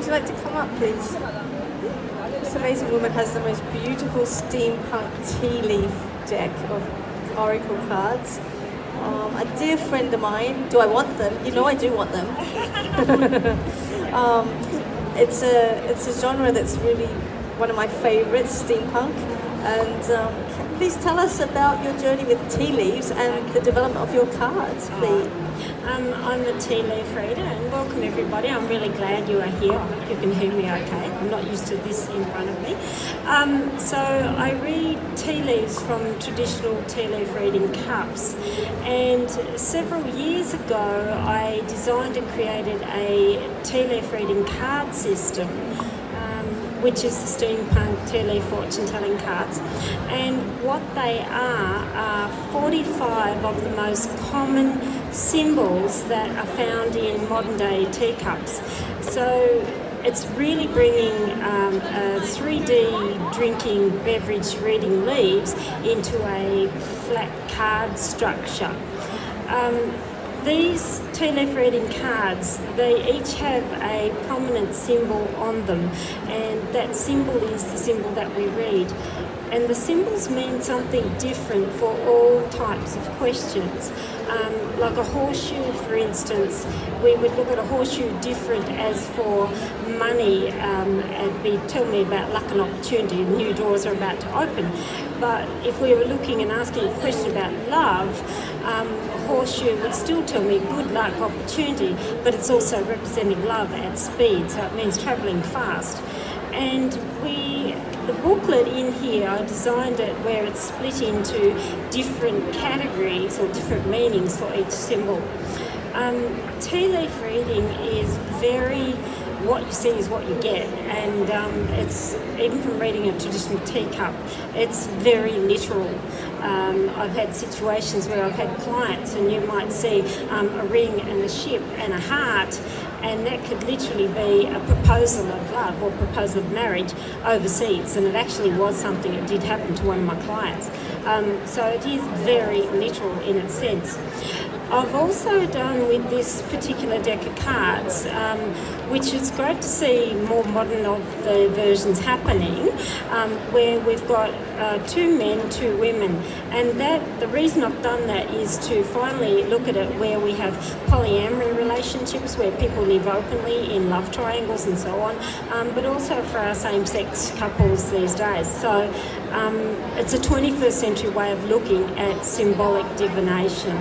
would you like to come up, please? This amazing woman has the most beautiful steampunk tea leaf deck of oracle cards. A dear friend of mine, do I want them? You know I do want them. It's a genre that's really one of my favourites, steampunk. And please tell us about your journey with tea leaves and the development of your cards, please. I'm a tea leaf reader, and welcome everybody. I'm really glad you are here. I hope you can hear me okay. I'm not used to this in front of me. So I read tea leaves from traditional tea leaf reading cups, and several years ago I designed and created a tea leaf reading card system, which is the steampunk tea leaf fortune telling cards. And what they are 45 of the most common symbols that are found in modern day teacups. So it's really bringing a 3D drinking beverage reading leaves into a flat card structure. These tea leaf reading cards, they each have a prominent symbol on them, and that symbol is the symbol that we read. And the symbols mean something different for all types of questions. Like a horseshoe, for instance, we would look at a horseshoe different as for money, and tell me about luck and opportunity, and new doors are about to open. But if we were looking and asking a question about love, horseshoe would still tell me good luck, opportunity, but it's also representing love at speed, so it means travelling fast. And the booklet in here, I designed it where it's split into different categories or different meanings for each symbol. Tea leaf reading is very, what you see is what you get, and it's, even from reading a traditional teacup, it's very literal. I've had situations where I've had clients and you might see a ring and a ship and a heart, and that could literally be a proposal of love or proposal of marriage overseas, and it actually was something that did happen to one of my clients. So it is very literal in its sense. I've also done with this particular deck of cards, which is great to see more modern of the versions happening, where we've got 2 men, 2 women, and the reason I've done that is to finally look at it where we have polyamory relationships where people live openly in love triangles and so on, but also for our same-sex couples these days. So it's a 21st century way of looking at symbolic divination.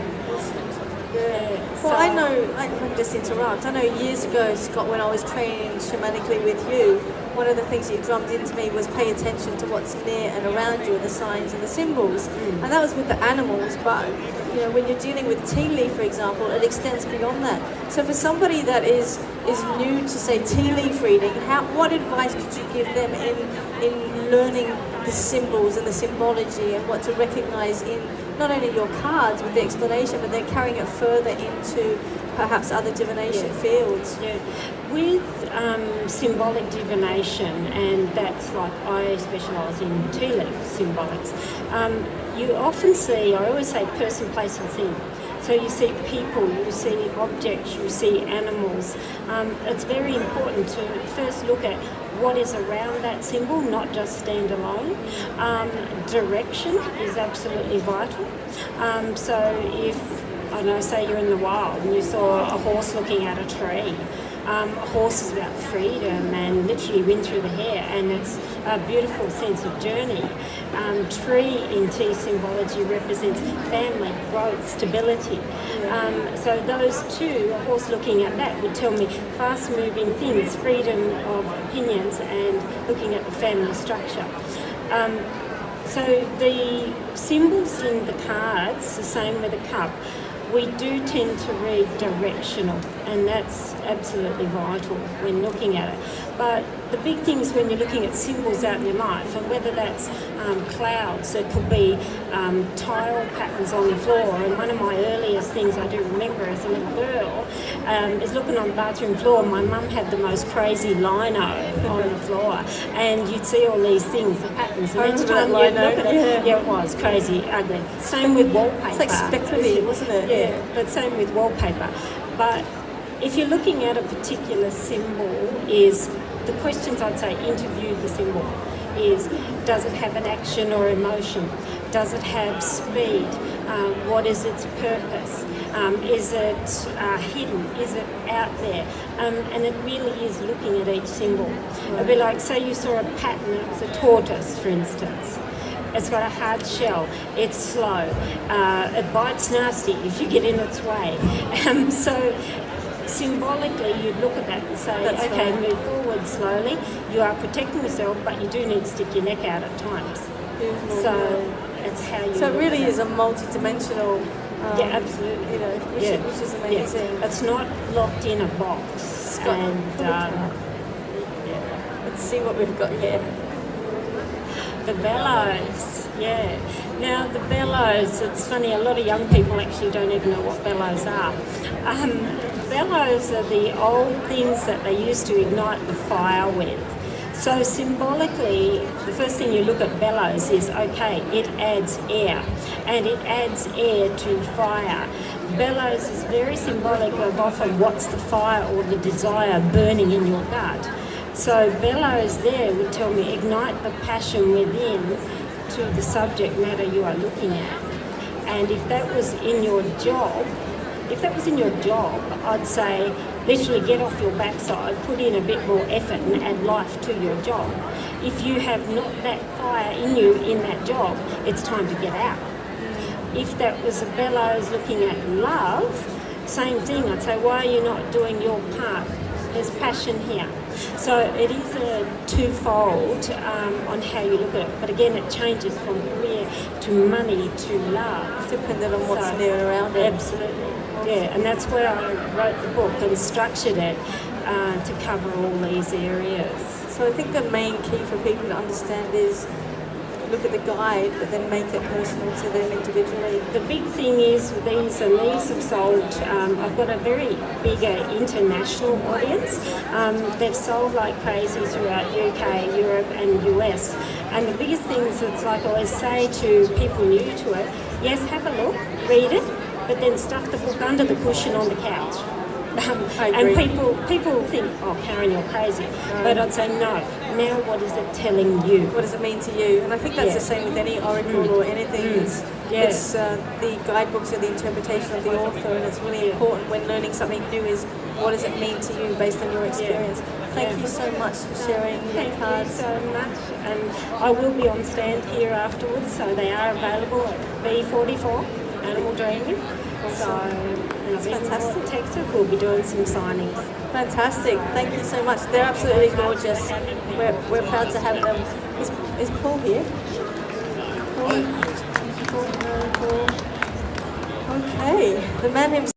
Well, I know, I can just interrupt, I know years ago, Scott, when I was training shamanically with you, one of the things you drummed into me was pay attention to what's near and around you, the signs and the symbols. And that was with the animals, but you know, when you're dealing with tea leaf, for example, it extends beyond that. So for somebody that is new to, say, tea leaf reading, what advice could you give them in learning the symbols and the symbology and what to recognise in not only your cards with the explanation, but then carrying it further into perhaps other divination fields? Yeah. With symbolic divination, and that's like I specialise in tea leaf symbolics, you often see, I always say person, place and thing. So you see people, you see objects, you see animals. It's very important to first look at what is around that symbol, not just stand alone. Direction is absolutely vital. So if, I don't know, say you're in the wild and you saw a horse looking at a tree, a horse is about freedom and literally wind through the hair, and it's a beautiful sense of journey. Tree in tea symbology represents family, growth, stability. So those two, a horse looking at that would tell me fast-moving things, freedom of opinions, and looking at the family structure. So the symbols in the cards, the same with the cup, we do tend to read directional, and that's absolutely vital when looking at it. But the big thing is when you're looking at symbols out in your life, and whether that's clouds, it could be tile patterns on the floor. And one of my earliest things I do remember as a little girl is looking on the bathroom floor. My mum had the most crazy lino on the floor, and you'd see all these things, the patterns. And each time you'd look at it, yeah, it was crazy, ugly. Same with wallpaper. It's like speculative, wasn't it? Yeah, but same with wallpaper. But if you're looking at a particular symbol, is the questions I'd say interview the symbol. Is, does it have an action or emotion? Does it have speed? What is its purpose? Is it hidden? Is it out there? And it really is looking at each symbol. It'd be like, say you saw a pattern, it was a tortoise, for instance. It's got a hard shell, it's slow, it bites nasty if you get in its way. So symbolically you'd look at that and say, That's okay, right. move forward slowly, you are protecting yourself, but you do need to stick your neck out at times. Beautiful. So it's how you So it look really at is a multi-dimensional, yeah, absolutely. you know, which is amazing. Yeah. It's not locked in a box. And Let's see what we've got here. the bellows, yeah. Now the bellows, it's funny, a lot of young people actually don't even know what bellows are. Bellows are the old things that they used to ignite the fire with. So symbolically, the first thing you look at bellows is, okay, it adds air, and it adds air to fire. Bellows is very symbolic of often what's the fire or the desire burning in your gut. So bellows there would tell me ignite the passion within to the subject matter you are looking at. And if that was in your job, I'd say literally get off your backside, put in a bit more effort and add life to your job. If you have not that fire in you in that job, it's time to get out. If that was a bellows looking at love, same thing. I'd say, why are you not doing your part? There's passion here. So it is a twofold on how you look at it. But again, it changes from career to money to love. Depending on what's near and around it. Absolutely. Yeah, and that's where I wrote the book and structured it to cover all these areas. So I think the main key for people to understand is look at the guide, but then make it personal to them individually. The big thing is with these, and these have sold, I've got a very bigger international audience. They've sold like crazy throughout UK, Europe and US. And the biggest things, it's like I always say to people new to it, yes, have a look, read it, but then stuff the book under the cushion on the couch. And people think, oh, Karin, you're crazy. But I'd say, no, now what is it telling you? What does it mean to you? And I think that's the same with any oracle or anything. It's the guidebooks are the interpretation of the author, and it's really important when learning something new is what does it mean to you based on your experience. Thank you so much for sharing your cards. Thank you so much. And I will be on stand here afterwards, so they are available at B44, Animal Dreaming. So, That's fantastic. Texas, we'll be doing some signings. Fantastic. Thank you so much. They're absolutely gorgeous. We're proud to have them. Is Paul here? Paul? Okay. The man himself.